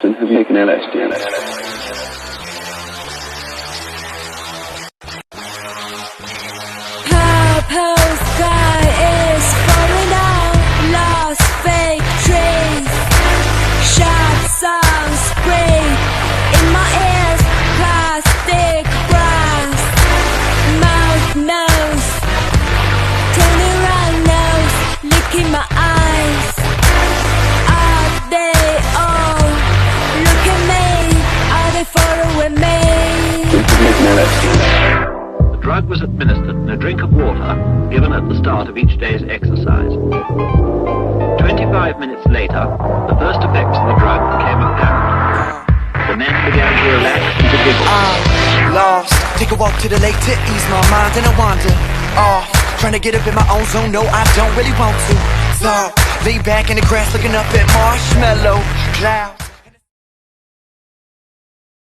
Have you taken LSD? Purple sky is falling down, lost fake trees, sharp sounds scream in my ears, plastic brass, mouth nose, turning around nose, licking my eyes. Are they all look at me? Are they following me? Have you taken LSD? The drug was administered in a drink of water given at the start of each day's exercise. 25 minutes later, the first effects of the drug became apparent. The men began to relax and to giggle. I'm lost. Take a walk to the lake to ease my mind and I wander off. Trying to get up in my own zone, no I don't really want to. So, lay back in the grass looking up at marshmallow clouds.